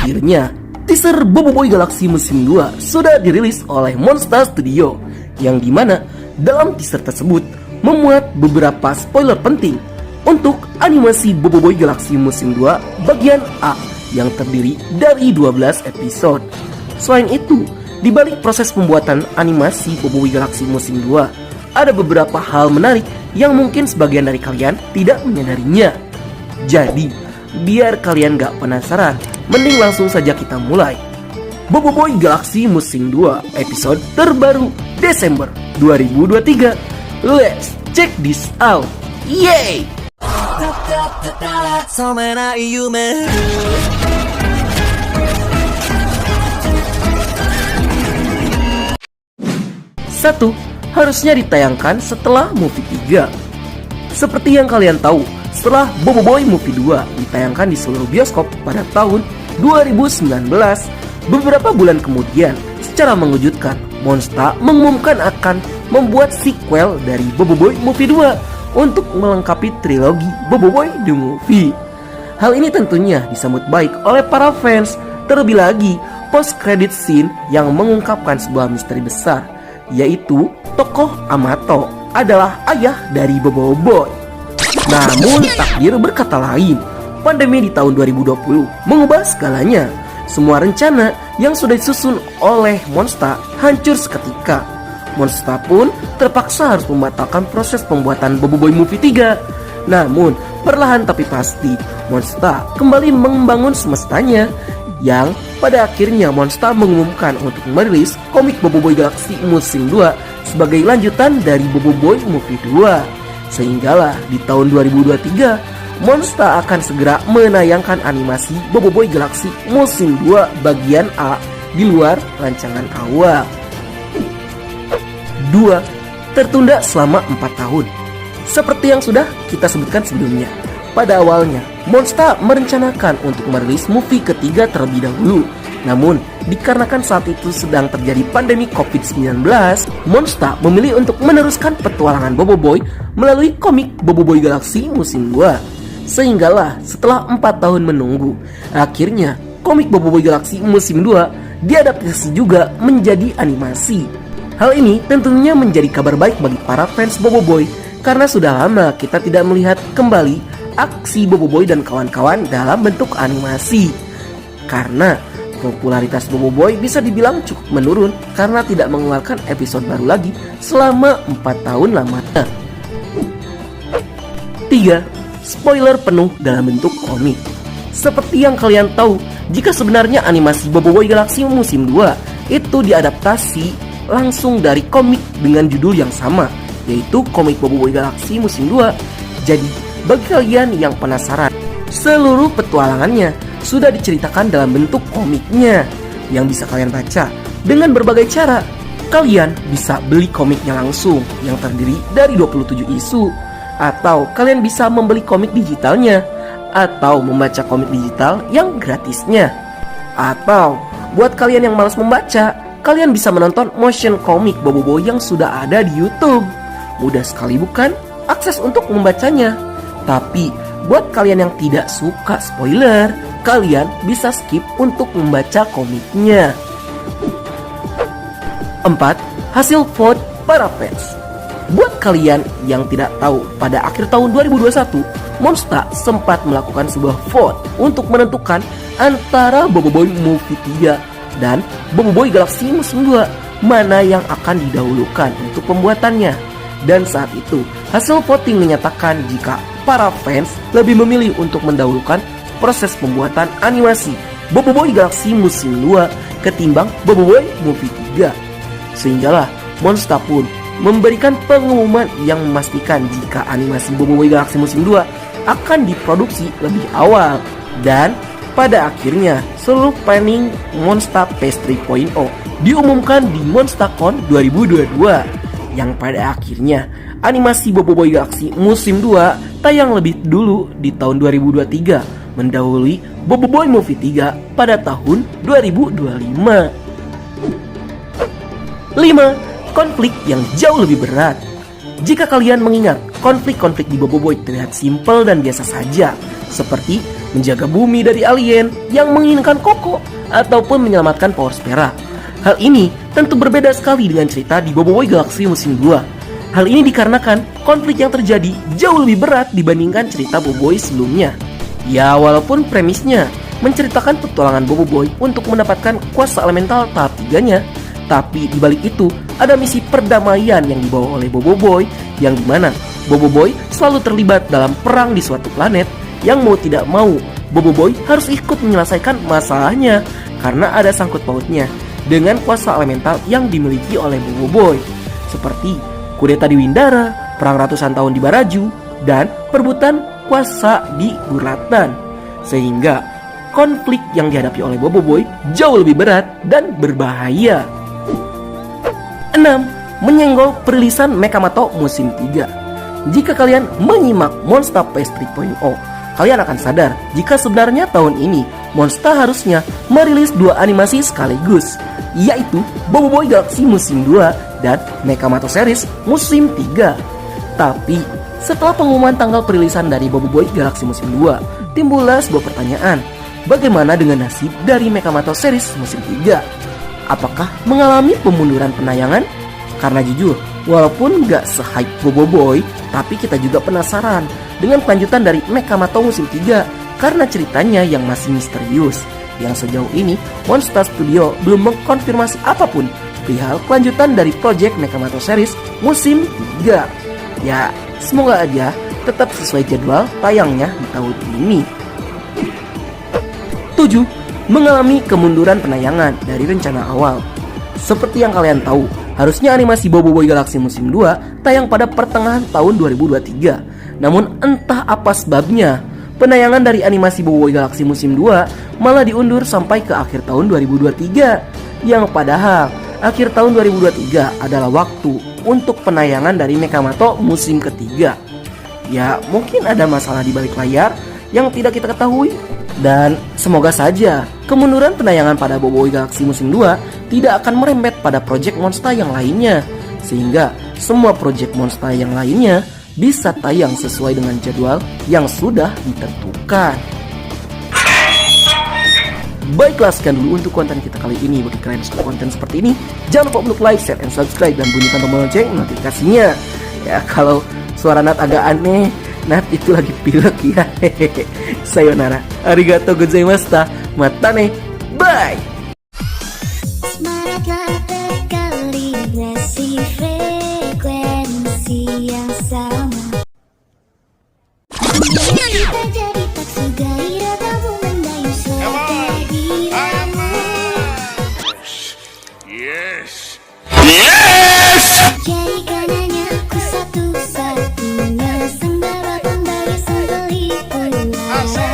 akhirnya teaser Bobo Boy Galaxy musim 2 sudah dirilis oleh Monster Studio, yang dimana dalam teaser tersebut memuat beberapa spoiler penting untuk animasi Bobo Boy Galaxy musim 2 bagian A yang terdiri dari 12 episode. Selain itu, di balik proses pembuatan animasi Bobo Boy Galaxy musim 2, ada beberapa hal menarik yang mungkin sebagian dari kalian tidak menyadarinya. Jadi, biar kalian gak penasaran, mending langsung saja kita mulai. Bobo Boy Galaxy musim 2 episode terbaru Desember 2023. Let's check this out. Yeay! 1. Harusnya ditayangkan setelah movie 3. Seperti yang kalian tahu, setelah Bobo Boy Movie 2 ditayangkan di seluruh bioskop pada tahun 2019, beberapa bulan kemudian, secara mengejutkan, Monster mengumumkan akan membuat sequel dari Bobo Boy Movie 2 untuk melengkapi trilogi Bobo Boy The Movie. Hal ini tentunya disambut baik oleh para fans, terlebih lagi post-credit scene yang mengungkapkan sebuah misteri besar, yaitu tokoh Amato adalah ayah dari Bobo Boy. Namun takdir berkata lain. Pandemi di tahun 2020 mengubah segalanya. Semua rencana yang sudah disusun oleh Monster hancur seketika. Monster pun terpaksa harus membatalkan proses pembuatan Bobo Boy Movie 3. Namun perlahan tapi pasti Monster kembali membangun semestanya, yang pada akhirnya Monster mengumumkan untuk merilis komik Bobo Boy Galaxy musim 2 sebagai lanjutan dari Bobo Boy Movie 2. Sehinggalah di tahun 2023 Monster akan segera menayangkan animasi Bobo Boy Galaxy musim 2 bagian A di luar rancangan awal. 2. Tertunda selama 4 tahun. Seperti yang sudah kita sebutkan sebelumnya, pada awalnya Monster merencanakan untuk merilis movie ketiga terlebih dahulu. Namun, dikarenakan saat itu sedang terjadi pandemi COVID-19, Monster memilih untuk meneruskan petualangan Bobo Boy melalui komik Bobo Boy Galaxy musim 2. Sehinggalah setelah 4 tahun menunggu, akhirnya komik Bobo Boy Galaxy musim 2 diadaptasi juga menjadi animasi. Hal ini tentunya menjadi kabar baik bagi para fans Bobo Boy, karena sudah lama kita tidak melihat kembali aksi Bobo Boy dan kawan-kawan dalam bentuk animasi. Karena popularitas Bobo Boy bisa dibilang cukup menurun karena tidak mengeluarkan episode baru lagi selama 4 tahun lamanya. 3. Spoiler penuh dalam bentuk komik. Seperti yang kalian tahu, jika sebenarnya animasi Bobo Boy Galaxy musim 2 itu diadaptasi langsung dari komik dengan judul yang sama, yaitu komik Bobo Boy Galaxy musim 2. Jadi, bagi kalian yang penasaran, seluruh petualangannya sudah diceritakan dalam bentuk komiknya yang bisa kalian baca dengan berbagai cara. Kalian bisa beli komiknya langsung yang terdiri dari 27 isu, atau kalian bisa membeli komik digitalnya, atau membaca komik digital yang gratisnya. Atau buat kalian yang malas membaca, kalian bisa menonton motion komik Bobo Boy yang sudah ada di YouTube. Mudah sekali bukan akses untuk membacanya. Tapi buat kalian yang tidak suka spoiler, kalian bisa skip untuk membaca komiknya. 4. Hasil vote para fans. Buat kalian yang tidak tahu, pada akhir tahun 2021, Monster sempat melakukan sebuah vote untuk menentukan antara Bobo Boy Movie 3 dan Bobo Boy Galaxy musim 2, mana yang akan didahulukan untuk pembuatannya. Dan saat itu, hasil voting menyatakan jika para fans lebih memilih untuk mendahulukan proses pembuatan animasi Bobo Boy Galaxy musim 2 ketimbang Bobo Boy Movie 3. Sehinggalah Monster pun memberikan pengumuman yang memastikan jika animasi Bobo Boy Galaxy musim 2 akan diproduksi lebih awal. Dan pada akhirnya seluruh planning Monster Phase 3.0 diumumkan di MonsterCon 2022, yang pada akhirnya animasi Bobo Boy Galaxy musim 2 tayang lebih dulu di tahun 2023, mendahului Bobo Boy Movie 3 pada tahun 2025. 5. Konflik yang jauh lebih berat. Jika kalian mengingat, konflik-konflik di Bobo Boy terlihat simpel dan biasa saja, seperti menjaga bumi dari alien yang menginginkan Koko, ataupun menyelamatkan Power Spera. Hal ini tentu berbeda sekali dengan cerita di Boboiboy Galaxy musim 2. Hal ini dikarenakan konflik yang terjadi jauh lebih berat dibandingkan cerita Boboiboy sebelumnya. Ya, walaupun premisnya menceritakan petualangan Boboiboy untuk mendapatkan kuasa elemental tahap 3-nya, tapi dibalik itu ada misi perdamaian yang dibawa oleh Boboiboy, yang dimana Boboiboy selalu terlibat dalam perang di suatu planet yang mau tidak mau Boboiboy harus ikut menyelesaikan masalahnya karena ada sangkut pautnya dengan kuasa elemental yang dimiliki oleh Boboiboy, seperti kudeta di Windara, perang ratusan tahun di Baraju, dan perebutan kuasa di Gurlatan. Sehingga konflik yang dihadapi oleh Boboiboy jauh lebih berat dan berbahaya. 6. Menyenggol perilisan Mekamato musim 3. Jika kalian menyimak Monster PS 3.0, kalian akan sadar jika sebenarnya tahun ini Monster harusnya merilis 2 animasi sekaligus, yaitu Boboiboy Galaxy musim 2 dan Mekamato series musim 3. Tapi setelah pengumuman tanggal perilisan dari Boboiboy Galaxy musim 2, timbullah sebuah pertanyaan. Bagaimana dengan nasib dari Mekamato series musim 3? Apakah mengalami pemunduran penayangan? Karena jujur, walaupun gak se-hype Boboiboy, tapi kita juga penasaran dengan kelanjutan dari Mekamato musim 3 karena ceritanya yang masih misterius. Yang sejauh ini, Monster Studio belum mengkonfirmasi apapun perihal kelanjutan dari project Mekamato series musim 3. Ya, semoga aja tetap sesuai jadwal tayangnya di tahun ini. 7. Mengalami kemunduran penayangan dari rencana awal. Seperti yang kalian tahu, harusnya animasi Boboiboy Galaxy musim 2 tayang pada pertengahan tahun 2023. Namun entah apa sebabnya, penayangan dari animasi Boboiboy Galaxy musim 2 malah diundur sampai ke akhir tahun 2023. Yang padahal akhir tahun 2023 adalah waktu untuk penayangan dari Mekamato musim ketiga. Ya, mungkin ada masalah di balik layar yang tidak kita ketahui. Dan semoga saja kemunduran penayangan pada Boboiboy Galaxy musim 2 tidak akan merembet pada project Monster yang lainnya, sehingga semua project Monster yang lainnya bisa tayang sesuai dengan jadwal yang sudah ditentukan. Baiklah, sekian dulu untuk konten kita kali ini. Bagi kalian yang suka konten seperti ini, jangan lupa untuk like, share, and subscribe, dan bunyikan tombol lonceng notifikasinya. Ya, kalau suara Nat agak aneh, Nat itu lagi pilek ya. Sayonara, arigatou gozaimashita, matane, bye. Semangatlah berkalibrasi frekuensi yang sama.